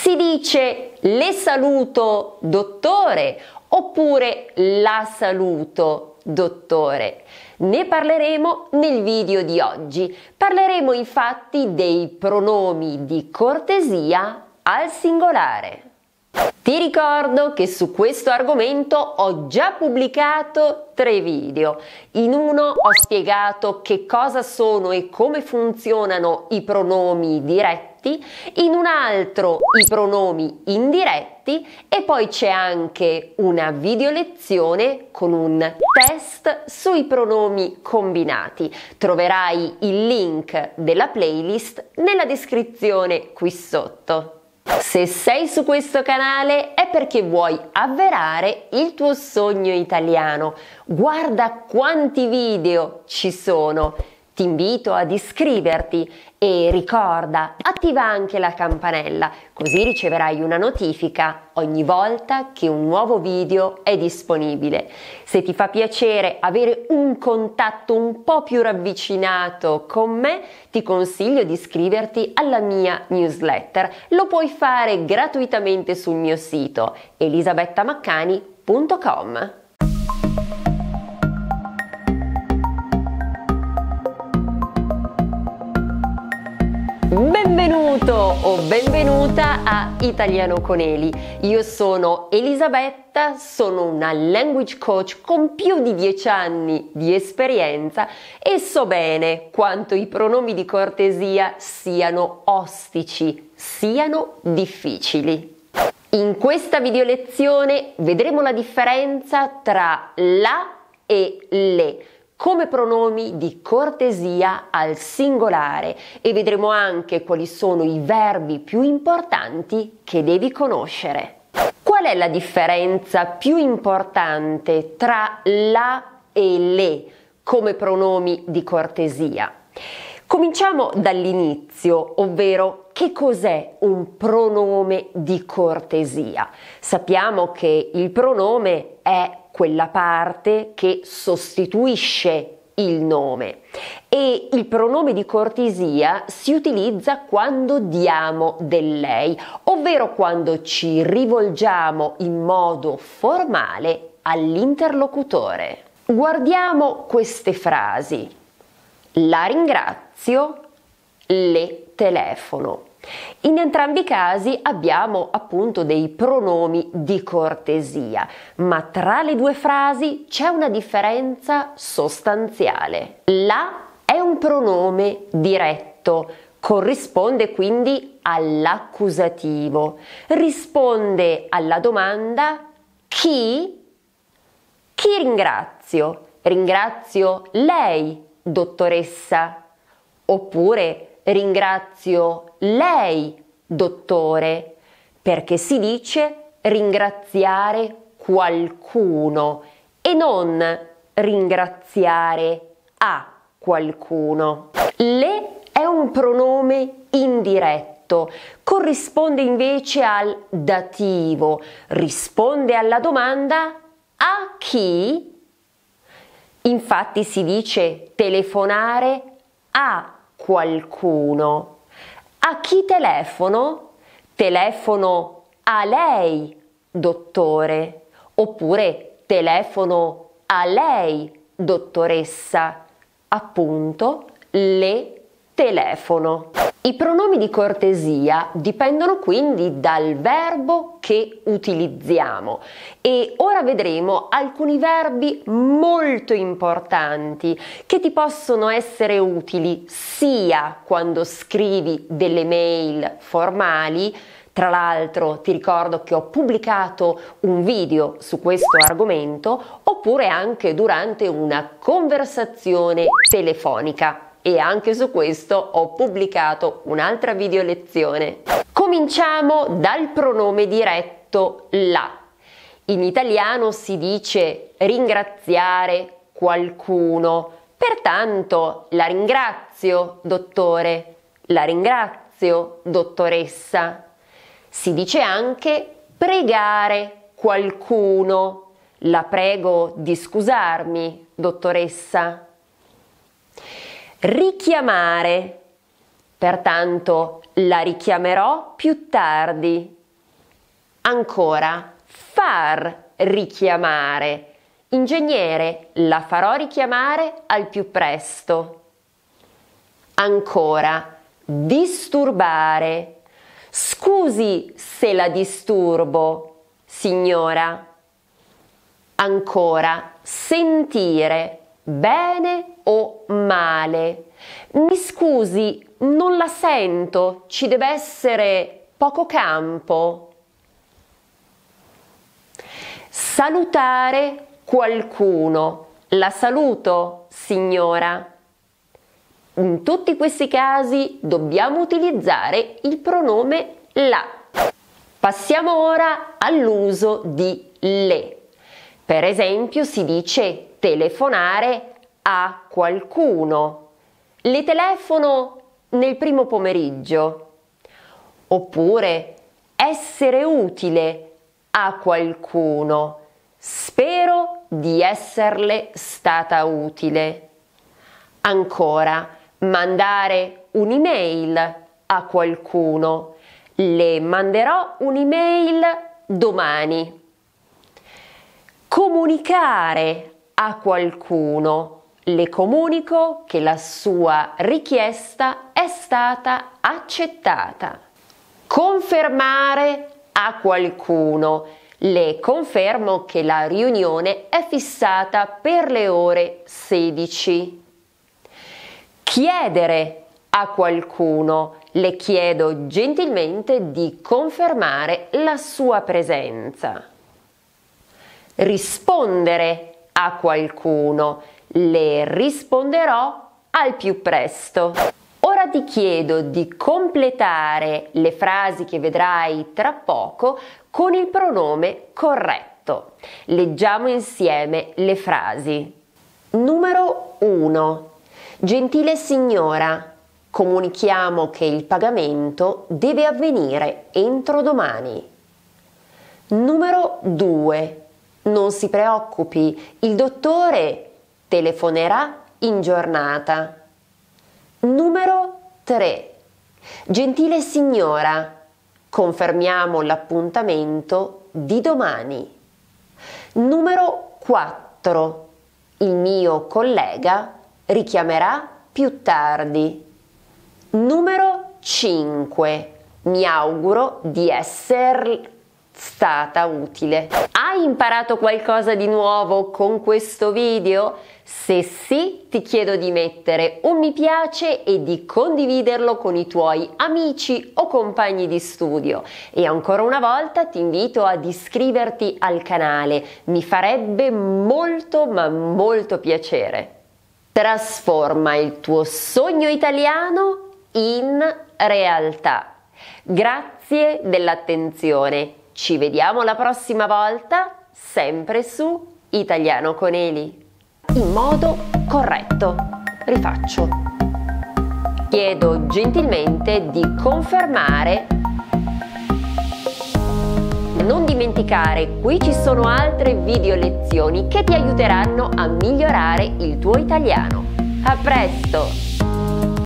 Si dice le saluto dottore oppure la saluto dottore? Ne parleremo nel video di oggi. Parleremo infatti dei pronomi di cortesia al singolare. Ti ricordo che su questo argomento ho già pubblicato 3 video. In uno ho spiegato che cosa sono e come funzionano i pronomi diretti, in un altro i pronomi indiretti e poi c'è anche una video lezione con un test sui pronomi combinati. Troverai il link della playlist nella descrizione qui sotto. Se sei su questo canale è perché vuoi avverare il tuo sogno italiano. Guarda quanti video ci sono. Ti invito ad iscriverti e ricorda, attiva anche la campanella, così riceverai una notifica ogni volta che un nuovo video è disponibile. Se ti fa piacere avere un contatto un po' più ravvicinato con me, ti consiglio di iscriverti alla mia newsletter. Lo puoi fare gratuitamente sul mio sito elisabetamaccani.com. Benvenuto o benvenuta a Italiano con Eli. Io sono Elisabetta, sono una language coach con più di 10 anni di esperienza e so bene quanto i pronomi di cortesia siano ostici, siano difficili. In questa video lezione vedremo la differenza tra la e le come pronomi di cortesia al singolare e vedremo anche quali sono i verbi più importanti che devi conoscere. Qual è la differenza più importante tra la e le come pronomi di cortesia? Cominciamo dall'inizio, ovvero che cos'è un pronome di cortesia? Sappiamo che il pronome è quella parte che sostituisce il nome e il pronome di cortesia si utilizza quando diamo del lei, ovvero quando ci rivolgiamo in modo formale all'interlocutore. Guardiamo queste frasi. La ringrazio, le telefono. In entrambi i casi abbiamo appunto dei pronomi di cortesia, ma tra le due frasi c'è una differenza sostanziale. La è un pronome diretto, corrisponde quindi all'accusativo, risponde alla domanda chi ringrazio? Ringrazio lei, dottoressa, oppure ringrazio lei, dottore, perché si dice ringraziare qualcuno e non ringraziare a qualcuno. Le è un pronome indiretto, corrisponde invece al dativo, risponde alla domanda a chi? Infatti si dice telefonare a qualcuno. A chi telefono? Telefono a lei, dottore, oppure telefono a lei, dottoressa. Appunto, le telefono. I pronomi di cortesia dipendono quindi dal verbo che utilizziamo e ora vedremo alcuni verbi molto importanti che ti possono essere utili sia quando scrivi delle mail formali. Tra l'altro ti ricordo che ho pubblicato un video su questo argomento, oppure anche durante una conversazione telefonica. E anche su questo ho pubblicato un'altra video lezione. Cominciamo dal pronome diretto la. In italiano si dice ringraziare qualcuno, pertanto la ringrazio, dottore, la ringrazio, dottoressa. Si dice anche pregare qualcuno, la prego di scusarmi, dottoressa. Richiamare, pertanto la richiamerò più tardi. Ancora, far richiamare. Ingegnere, la farò richiamare al più presto. Ancora, disturbare. Scusi se la disturbo, signora. Ancora, sentire, bene o male. Mi scusi, non la sento, ci deve essere poco campo. Salutare qualcuno. La saluto, signora. In tutti questi casi dobbiamo utilizzare il pronome la. Passiamo ora all'uso di le. Per esempio si dice telefonare a qualcuno. Le telefono nel primo pomeriggio. Oppure essere utile a qualcuno. Spero di esserle stata utile. Ancora, mandare un'email a qualcuno. Le manderò un'email domani. Comunicare a qualcuno. Le comunico che la sua richiesta è stata accettata. Confermare a qualcuno. Le confermo che la riunione è fissata per le ore 16. Chiedere a qualcuno. Le chiedo gentilmente di confermare la sua presenza. Rispondere a qualcuno. Le risponderò al più presto. Ora ti chiedo di completare le frasi che vedrai tra poco con il pronome corretto. Leggiamo insieme le frasi. Numero 1. Gentile signora, comunichiamo che il pagamento deve avvenire entro domani. Numero 2. Non si preoccupi, il dottore telefonerà in giornata. Numero 3. Gentile signora, confermiamo l'appuntamento di domani. Numero 4. Il mio collega richiamerà più tardi. Numero 5. Mi auguro di essere stata utile. Hai imparato qualcosa di nuovo con questo video? Se sì, ti chiedo di mettere un mi piace e di condividerlo con i tuoi amici o compagni di studio. E ancora una volta ti invito ad iscriverti al canale, mi farebbe molto ma molto piacere. Trasforma il tuo sogno italiano in realtà. Grazie dell'attenzione. Ci vediamo la prossima volta, sempre su Italiano con Eli. In modo corretto. Rifaccio. Chiedo gentilmente di confermare. Non dimenticare, qui ci sono altre video lezioni che ti aiuteranno a migliorare il tuo italiano. A presto!